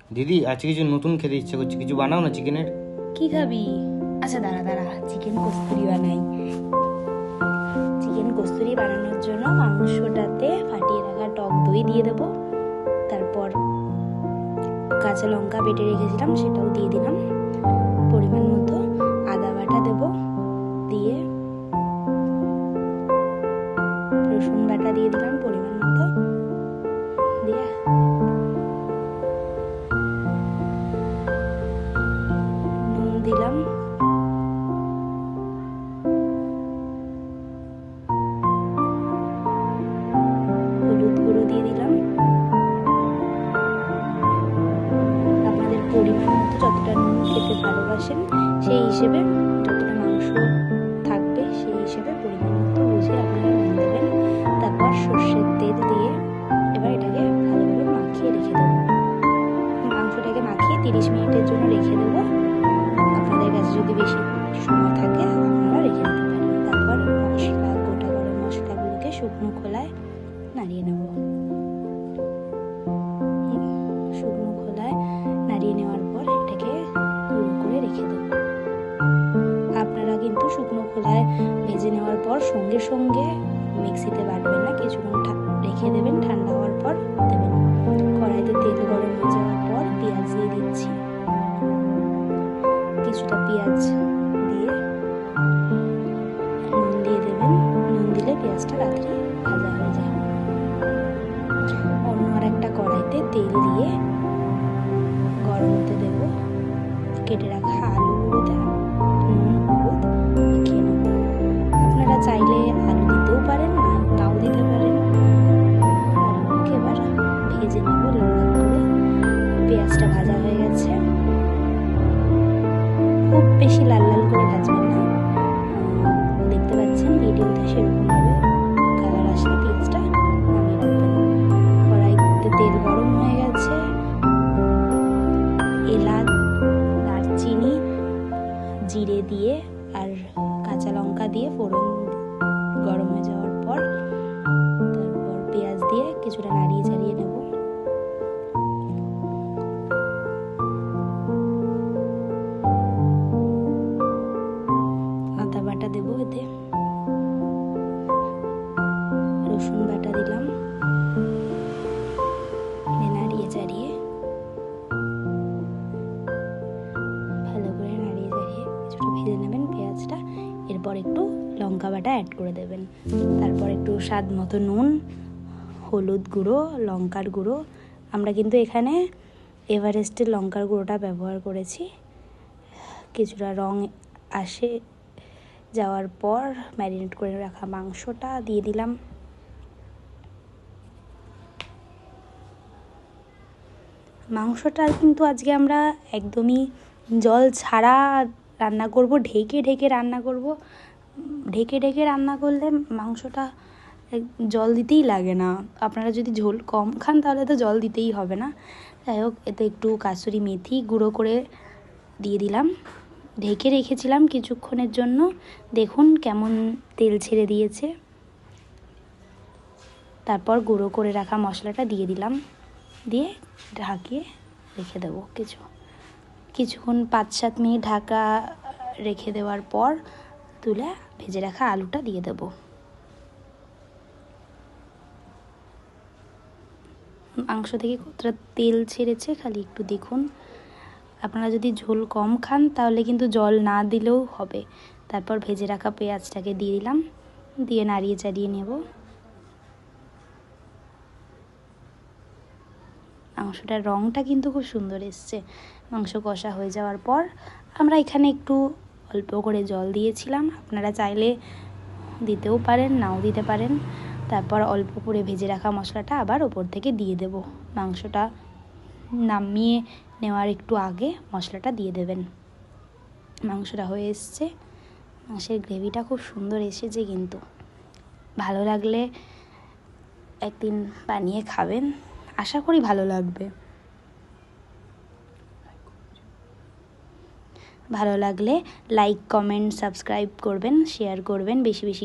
দিদি আজকে কিছু নতুন খেতে ইচ্ছে করছে, কিছু বানাও না চিকেনের। কি খাবি? আচ্ছা দাঁড়া দাঁড়া, চিকেন কস্তুরি বানাই। চিকেন কস্তুরি বানানোর জন্য মাংসটাতে ফাটিয়ে রাখা টক দই দিয়ে দেবো, তারপর কাঁচা লঙ্কা বেটে রেখেছিলাম সেটাও দিয়ে দিলাম, পরিমাণ মতো আদা বাটা দেবো, দিয়ে রসুন বাটা দিয়ে দিলাম পরিমাণ মতো, দিয়ে নুন দিলাম, হলুদ গুঁড়ো দিয়ে দিলাম, আপনাদের পরিমাণ মতো যতটা নুন খেতে ভালোবাসেন সেই হিসেবে, যতটা মাংস থাকবে সেই হিসেবে পরিমাণ মতো বুঝে আপনারা নুন দেবেন। তারপর সর্ষের তেল দিয়ে এবার এটাকে ভালোভাবে মাখিয়ে রেখে দেবো। মাংসটাকে মাখিয়ে 30 মিনিটের জন্য রেখে দেবো। আপনাদের কাছে যদি বেশি সময় থাকে আপনারা রেখে দিতে পারেন। তারপর মশলা, গোটা গরম মশলাগুলোকে শুকনো খোলায় নাড়িয়ে নেব। শুকনো খোলায় নাড়িয়ে নেওয়ার পর এটাকে গুঁড়ো করে রেখে দেবো। আপনারা কিন্তু শুকনো খোলায় ভেজে নেওয়ার পর সঙ্গে সঙ্গে মিক্সিতে বাটবেন না, কিছুক্ষণ রেখে দেবেন, ঠান্ডা হওয়ার পর দেবেন। কড়াইতে তেল গরম হয়ে যাওয়ার পর পেঁয়াজ দিয়ে দিচ্ছি। কিছুটা পেঁয়াজ দিয়ে নুন দিয়ে দেবেন, নুন দিলে পেঁয়াজটা তাড়াতাড়ি ভাজা হয়ে যায়। অন্য আর একটা কড়াইতে তেল দিয়ে গরম হতে দেব, কেটে রাখা আলুগুলোতে নুন হলুদ মাখিয়ে নেব। আপনারা চাইলে আলু দিতেও পারেন, নাও দিতে পারেন। আলুগুলোকে এবার ভেজে নেব লাল লাল করে। পেঁয়াজটা ভাজা হয়ে গেছে, খুব বেশি লাল লাল করে ভাজবেন না। দেখতে পাচ্ছেন ভিডিওতে সেরকমভাবে কালার আসলে পেঁয়াজটা নামিয়ে রাখবেন। কড়াইতে তেল গরম হয়ে গেছে, এলাচ, দারচিনি, জিরে দিয়ে আর কাঁচা লঙ্কা দিয়ে ফোড়ন গরম হয়ে যাওয়ার পর তারপর পেঁয়াজ দিয়ে কিছুটা নাড়িয়ে চাড়িয়ে নেব। আদা বাটা দেবো, এতে রসুন বাটা দিলাম, নাড়িয়ে চাড়িয়ে ভালো করে নাড়িয়ে চাড়িয়ে কিছুটা ভেজে নেবেন পেঁয়াজটা। এরপর একটু লঙ্কা বাটা অ্যাড করে দেবেন। তারপর একটু স্বাদ মতো নুন, হলুদ গুঁড়ো, লঙ্কার গুঁড়ো। আমরা কিন্তু এখানে এভারেস্টের লঙ্কার গুঁড়োটা ব্যবহার করেছি। কিছুটা রং আসে যাওয়ার পর ম্যারিনেট করে রাখা মাংসটা দিয়ে দিলাম। মাংসটা কিন্তু আজকে আমরা একদমই জল ছাড়া রান্না করব, ঢেকে ঢেকে রান্না করব। ঢেকে ঢেকে রান্না করলে মাংসটা জল দিতেই লাগে না। আপনারা যদি ঝোল কম খান তাহলে তো জল দিতেই হবে না। যাই হোক, এতে একটু কাসুরি মেথি গুঁড়ো করে দিয়ে দিলাম। ঢেকে রেখেছিলাম কিছুক্ষণের জন্য, দেখুন কেমন তেল ছেড়ে দিয়েছে। তারপর গুঁড়ো করে রাখা মশলাটা দিয়ে দিলাম, দিয়ে ঢাকিয়ে রেখে দেবো কিছুক্ষণ 5-7 মিনিট ঢাকা রেখে দেওয়ার পর তুলে ভেজে রাখা আলুটা দিয়ে দেব। মাংস থেকে কতটা তেল ছেড়েছে খালি একটু দেখুন। আপনারা যদি ঝোল কম খান তাহলে কিন্তু জল না দিলেও হবে। তারপর ভেজে রাখা পেঁয়াজটাকে দিয়ে দিলাম, দিয়ে নাড়িয়ে চাড়িয়ে নেব। মাংসটার রঙটা কিন্তু খুব সুন্দর এসছে। মাংস কষা হয়ে যাওয়ার পর আমরা এখানে একটু অল্প করে জল দিয়েছিলাম, আপনারা চাইলে দিতেও পারেন, নাও দিতে পারেন। তারপর অল্প করে ভেজে রাখা মশলাটা আবার ওপর থেকে দিয়ে দেব। মাংসটা নামিয়ে নেওয়ার একটু আগে মশলাটা দিয়ে দেবেন। মাংসটা হয়ে এসছে, মাংসের গ্রেভিটা খুব সুন্দর এসেছে কিন্তু। ভালো লাগলে একদিন বানিয়ে খাবেন, আশা করি ভালো লাগবে। ভালো লাগলে লাইক, কমেন্ট, সাবস্ক্রাইব করবেন, শেয়ার করবেন, বেশি বেশি